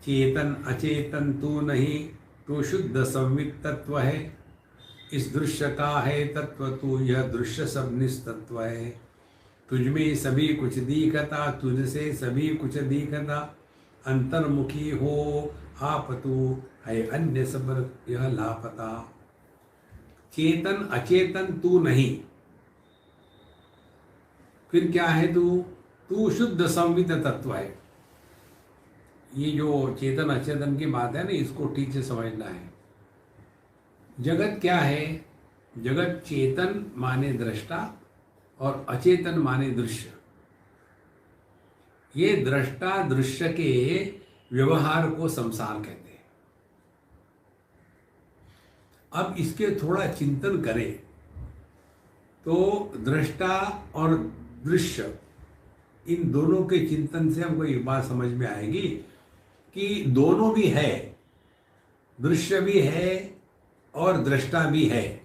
चेतन अचेतन तू नहीं, तू शुद्ध संवित तत्व है। इस दृश्य का है तत्व तू, यह दृश्य सब निस्तत्व है। तुझमें सभी कुछ दिखता, तुझसे सभी कुछ दिखता। अंतर्मुखी हो आप तू, है अन्य सब यह लापता। चेतन अचेतन तू नहीं, फिर क्या है तू? तू शुद्ध संवित तत्व है। ये जो चेतन अचेतन की बात है ना, इसको ठीक से समझना है। जगत क्या है? जगत चेतन माने दृष्टा और अचेतन माने दृश्य। ये दृष्टा दृश्य के व्यवहार को संसार कहते हैं। अब इसके थोड़ा चिंतन करें तो दृष्टा और दृश्य, इन दोनों के चिंतन से हमको एक बात समझ में आएगी कि दोनों भी है, दृश्य भी है और दृष्टा भी है।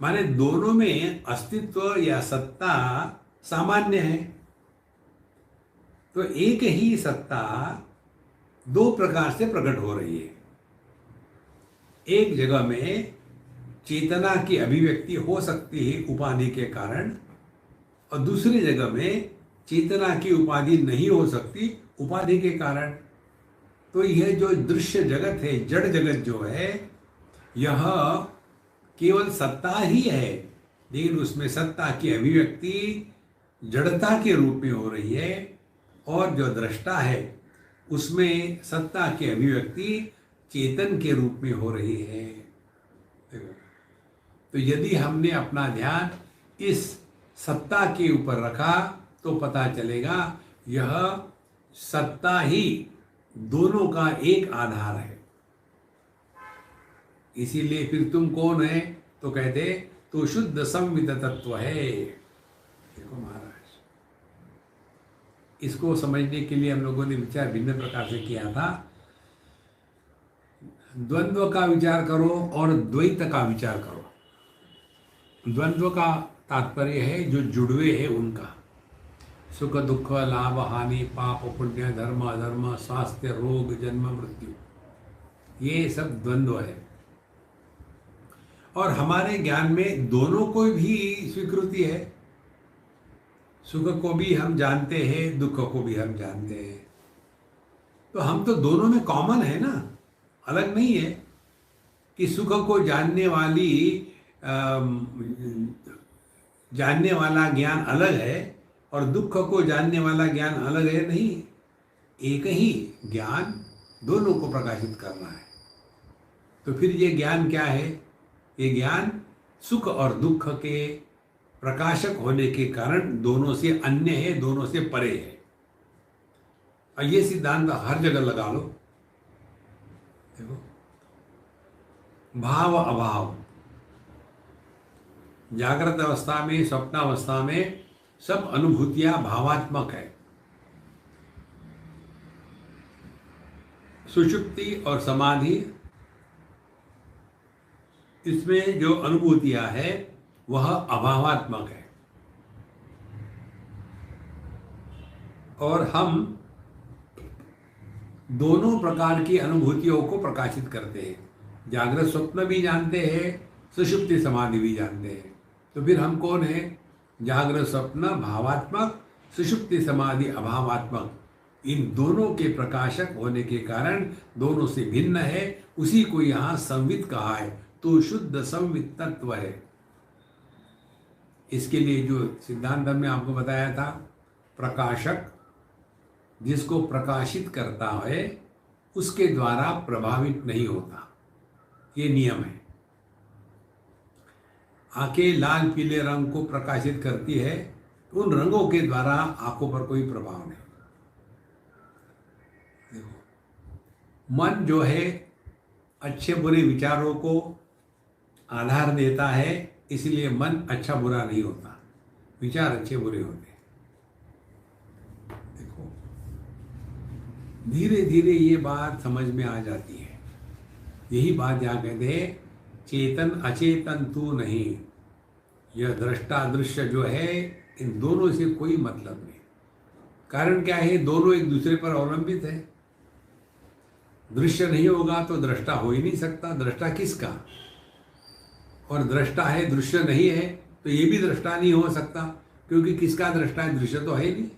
माने दोनों में अस्तित्व या सत्ता सामान्य है। तो एक ही सत्ता दो प्रकार से प्रकट हो रही है। एक जगह में चेतना की अभिव्यक्ति हो सकती है उपाधि के कारण, और दूसरी जगह में चेतना की उपाधि नहीं हो सकती उपाधि के कारण। तो यह जो दृश्य जगत है, जड़ जगत जो है, यह केवल सत्ता ही है, लेकिन उसमें सत्ता की अभिव्यक्ति जड़ता के रूप में हो रही है, और जो दृष्टा है उसमें सत्ता की अभिव्यक्ति चेतन के रूप में हो रही है। तो यदि हमने अपना ध्यान इस सत्ता के ऊपर रखा तो पता चलेगा यह सत्ता ही दोनों का एक आधार है। इसीलिए फिर तुम कौन है? तो कहते तो शुद्ध संवित तत्व है। देखो महाराज, इसको समझने के लिए हम लोगों ने विचार भिन्न प्रकार से किया था। द्वंद्व का विचार करो और द्वैत का विचार करो। द्वंद्व का तात्पर्य है जो जुड़वे है उनका, सुख दुख, लाभ हानि, पाप पुण्य, धर्म अधर्म, स्वास्थ्य रोग, जन्म मृत्यु, ये सब द्वंद्व है। और हमारे ज्ञान में दोनों को भी स्वीकृति है। सुख को भी हम जानते हैं, दुख को भी हम जानते हैं। तो हम तो दोनों में कॉमन है ना, अलग नहीं है कि सुख को जानने वाला ज्ञान अलग है और दुख को जानने वाला ज्ञान अलग है। नहीं, एक ही ज्ञान दोनों को प्रकाशित करना है। तो फिर ये ज्ञान क्या है? ये ज्ञान सुख और दुख के प्रकाशक होने के कारण दोनों से अन्य है, दोनों से परे है। और ये सिद्धांत हर जगह लगा लो। देखो, भाव अभाव, जागृत अवस्था में, स्वप्नावस्था में सब अनुभूतियां भावात्मक है। सुषुप्ति और समाधि, इसमें जो अनुभूतियां है वह अभावात्मक है। और हम दोनों प्रकार की अनुभूतियों को प्रकाशित करते हैं। जागृत स्वप्न भी जानते हैं, सुषुप्ति समाधि भी जानते हैं। तो फिर हम कौन है? जागृत स्वप्न भावात्मक, सुषुप्ति समाधि अभावात्मक। इन दोनों के प्रकाशक होने के कारण दोनों से भिन्न है। उसी को यहाँ संवित कहा है। तो शुद्ध संवित तत्व है। इसके लिए जो सिद्धांत हमने आपको बताया था, प्रकाशक जिसको प्रकाशित करता है उसके द्वारा प्रभावित नहीं होता, ये नियम है। आंखें लाल पीले रंग को प्रकाशित करती है, तो उन रंगों के द्वारा आंखों पर कोई प्रभाव नहीं। देखो, मन जो है अच्छे बुरे विचारों को आधार देता है, इसलिए मन अच्छा बुरा नहीं होता, विचार अच्छे बुरे होते हैं। देखो, धीरे धीरे ये बात समझ में आ जाती है। यही बात यहाँ कहते हैं, चेतन अचेतन तू नहीं। यह दृष्टा दृश्य जो है, इन दोनों से कोई मतलब नहीं। कारण क्या है? दोनों एक दूसरे पर अवलंबित है। दृश्य नहीं होगा तो दृष्टा हो ही नहीं सकता। दृष्टा किसका? और दृष्टा है, दृश्य नहीं है, तो ये भी दृष्टा नहीं हो सकता, क्योंकि किसका दृष्टा है? दृश्य तो है ही नहीं।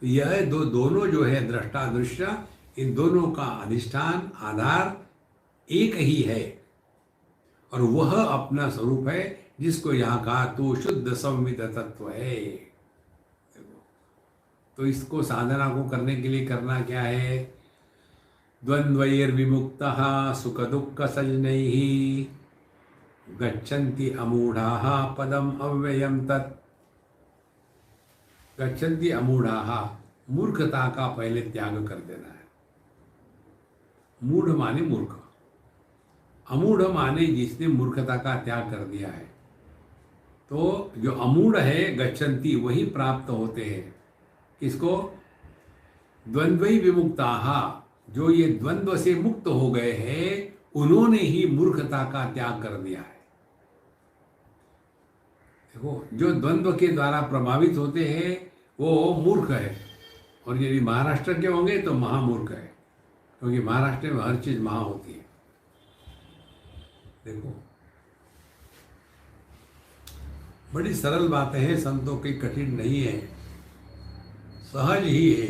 तो यह दोनों जो है, दृष्टा दृश्य, इन दोनों का अधिष्ठान आधार एक ही है, और वह अपना स्वरूप है, जिसको यहाँ कहा तो शुद्ध संवित तत्व है। तो इसको साधना को करने के लिए करना क्या है? द्वंद्वैर्विमुक्तः सुख दुःख सजनैः गच्छन्ति अमूढ़ाः पदम अव्ययम तत्। गच्छन्ति अमूढ़ाः, मूर्खता का पहले त्याग कर देना है। मूढ़ माने मूर्ख, अमूढ़ माने जिसने मूर्खता का त्याग कर दिया है। तो जो अमूढ़ है, गच्छन्ति, वही प्राप्त होते हैं। किसको? द्वंद्वै विमुक्ताः, जो ये द्वंद्व से मुक्त हो गए हैं, उन्होंने ही मूर्खता का त्याग कर दिया है। देखो, जो द्वंद्व के द्वारा प्रभावित होते हैं वो मूर्ख है, और यदि महाराष्ट्र के होंगे तो महामूर्ख है, क्योंकि महाराष्ट्र में हर चीज महा होती है। देखो, बड़ी सरल बातें हैं, संतों की कठिन नहीं है, सहज ही है,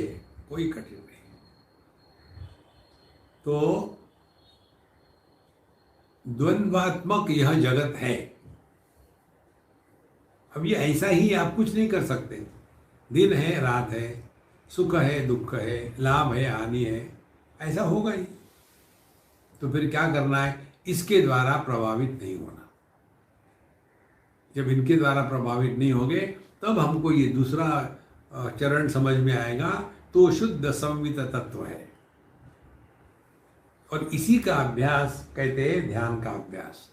कोई कठिन नहीं। तो द्वंद्वात्मक यह जगत है। अब ये ऐसा ही आप कुछ नहीं कर सकते। दिन है, रात है, सुख है, दुख है, लाभ है, हानि है, ऐसा होगा ही। तो फिर क्या करना है? इसके द्वारा प्रभावित नहीं होना। जब इनके द्वारा प्रभावित नहीं होंगे, तब हमको ये दूसरा चरण समझ में आएगा, तो शुद्ध संवित तत्व है। और इसी का अभ्यास कहते हैं ध्यान का अभ्यास।